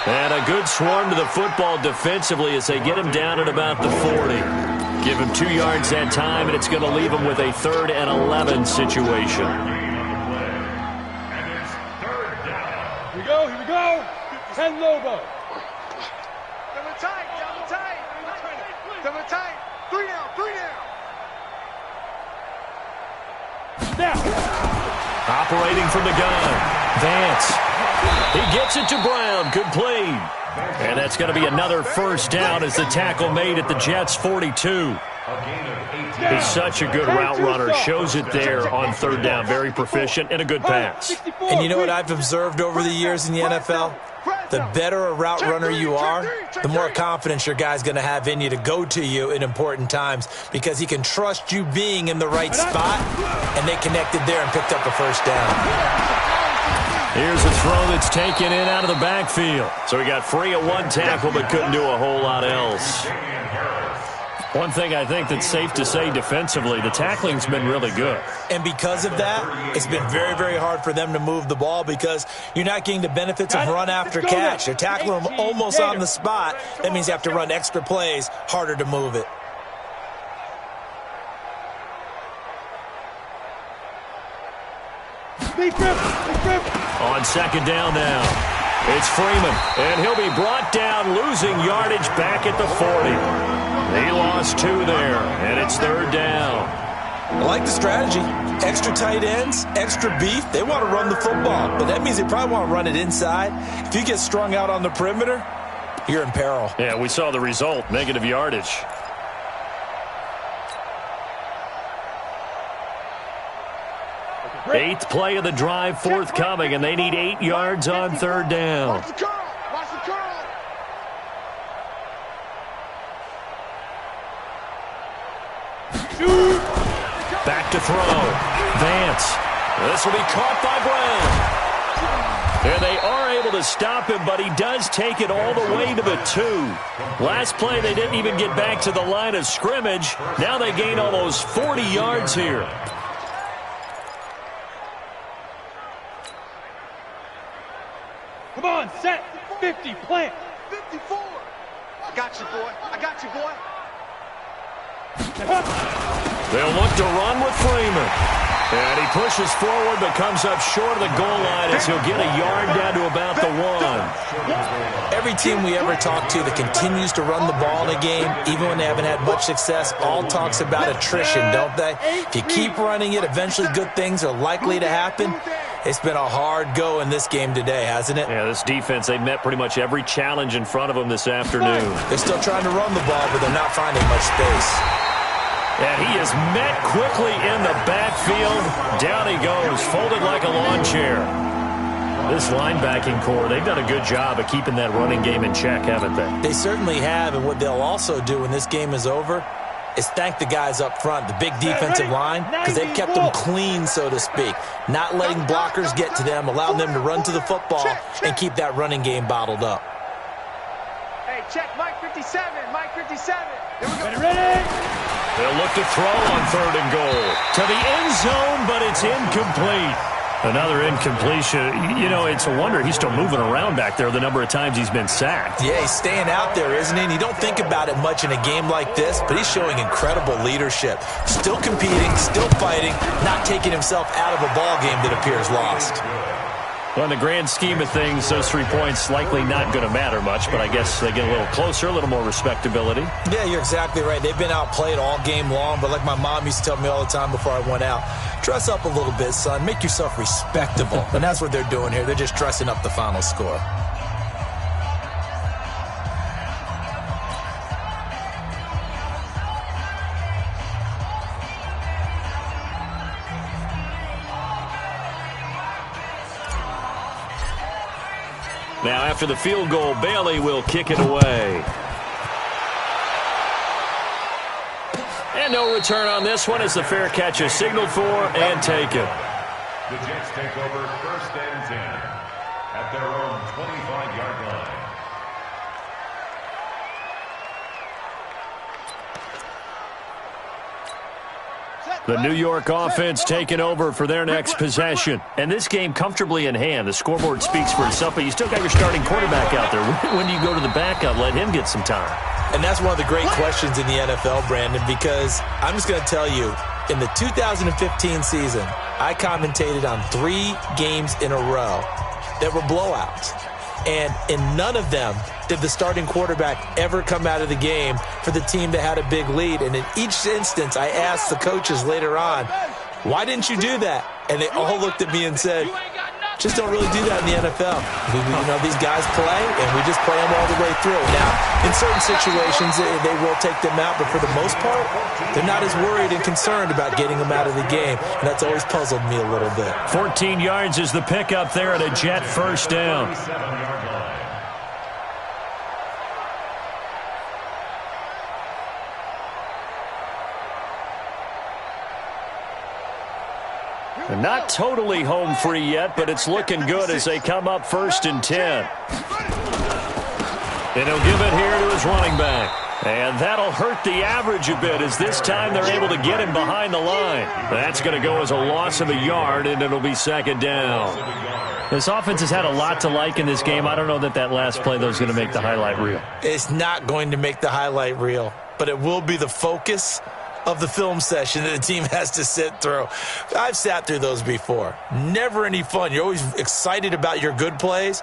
And a good swarm to the football defensively as they get him down at about the 40. Give him 2 yards that time, and it's going to leave him with a 3rd and 11 situation. Here we go. Here we go. 10 Lobo. Double tight. Double tight. Double tight. 3 down. 3 down. Now. Operating from the gun. Vance. He gets it to Brown. Complete. And that's going to be another first down as the tackle made at the Jets' 42. He's such a good route runner. Shows it there on 3rd down. Very proficient and a good pass. And you know what I've observed over the years in the NFL? The better a route runner you are, the more confidence your guy's going to have in you to go to you in important times because he can trust you being in the right spot, and they connected there and picked up a first down. Here's a throw that's taken in out of the backfield. So he got free of 1 tackle but couldn't do a whole lot else. One thing I think that's safe to say defensively, the tackling's been really good. And because of that, it's been very, very hard for them to move the ball because you're not getting the benefits of run after catch. They're tackling them almost on the spot. That means you have to run extra plays, harder to move it. On second down now, it's Freeman, and he'll be brought down, losing yardage back at the 40. They lost 2 there, and it's third down. I like the strategy. Extra tight ends, extra beef. They want to run the football, but that means they probably want to run it inside. If you get strung out on the perimeter, you're in peril. Yeah, we saw the result, negative yardage. Eighth play of the drive forthcoming, and they need 8 yards on third down. Watch the curl. Watch the curl. Back to throw. Vance. This will be caught by Brown. And they are able to stop him, but he does take it all the way to the 2. Last play, they didn't even get back to the line of scrimmage. Now they gain almost 40 yards here. Come on, set. 50, plant. 54. I got you, boy. I got you, boy. They'll look to run with Freeman. And he pushes forward but comes up short of the goal line as he'll get a yard down to about the 1. Every team we ever talk to that continues to run the ball in a game, even when they haven't had much success, all talks about attrition, don't they? If you keep running it, eventually good things are likely to happen. It's been a hard go in this game today, hasn't it? Yeah, this defense, they've met pretty much every challenge in front of them this afternoon. They're still trying to run the ball, but they're not finding much space. And he is met quickly in the backfield. Down he goes, folded like a lawn chair. This linebacking core, they've done a good job of keeping that running game in check, haven't they? They certainly have, and what they'll also do when this game is over is thank the guys up front, the big defensive line, because they've kept them clean, so to speak. Not letting blockers get to them, allowing them to run to the football and keep that running game bottled up. Hey, check Mike 57. Mike 57. Here we go. Ready? They'll look to throw on third and goal. To the end zone, but it's incomplete. Another incompletion. You know, it's a wonder he's still moving around back there the number of times he's been sacked. Yeah, he's staying out there, isn't he? And you don't think about it much in a game like this, but he's showing incredible leadership. Still competing, still fighting, not taking himself out of a ball game that appears lost. Well, in the grand scheme of things, those 3 points likely not going to matter much, but I guess they get a little closer, a little more respectability. Yeah, you're exactly right. They've been outplayed all game long, but like my mom used to tell me all the time before I went out, dress up a little bit, son. Make yourself respectable. And that's what they're doing here. They're just dressing up the final score. Now, after the field goal, Bailey will kick it away. And no return on this one as the fair catch is signaled for and taken. The Jets take over 1st and 10 at their own 25-yard line. The New York offense taking over for their next possession. And this game comfortably in hand. The scoreboard speaks for itself, but you still got your starting quarterback out there. When do you go to the backup? Let him get some time. And that's one of the great questions in the NFL, Brandon, because I'm just going to tell you, in the 2015 season, I commentated on 3 games in a row that were blowouts. And in none of them did the starting quarterback ever come out of the game for the team that had a big lead. And in each instance, I asked the coaches later on, why didn't you do that? And they all looked at me and said, just don't really do that in the NFL. You know, these guys play, and we just play them all the way through. Now, in certain situations, they will take them out, but for the most part, they're not as worried and concerned about getting them out of the game, and that's always puzzled me a little bit. 14 yards is the pickup there at a Jet first down. And not totally home free yet, but it's looking good as they come up 1st and 10. And he'll give it here to his running back. And that'll hurt the average a bit as this time they're able to get him behind the line. That's going to go as a loss of a yard, and it'll be second down. This offense has had a lot to like in this game. I don't know that last play, though, is going to make the highlight reel. It's not going to make the highlight reel, but it will be the focus of the film session that the team has to sit through. I've sat through those before. Never any fun. You're always excited about your good plays,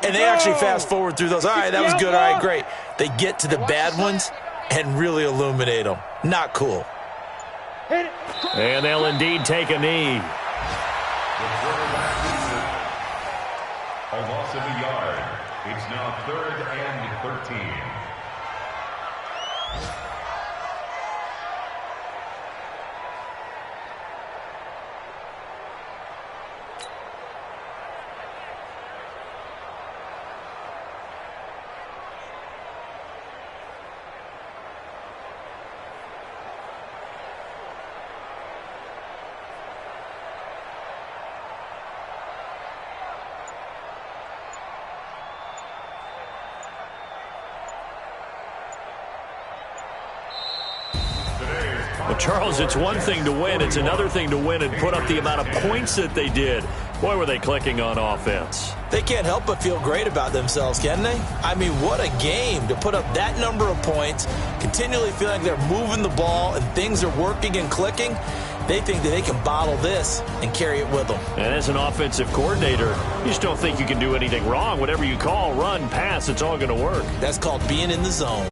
and they actually fast forward through those. All right, that was good. All right, great. They get to the bad ones and really illuminate them. Not cool. And they'll indeed take a knee. A loss of a yard. It's now 3rd and 13. Well, Charles, it's one thing to win. It's another thing to win and put up the amount of points that they did. Boy, were they clicking on offense. They can't help but feel great about themselves, can they? I mean, what a game to put up that number of points, continually feeling like they're moving the ball and things are working and clicking. They think that they can bottle this and carry it with them. And as an offensive coordinator, you just don't think you can do anything wrong. Whatever you call, run, pass, it's all going to work. That's called being in the zone.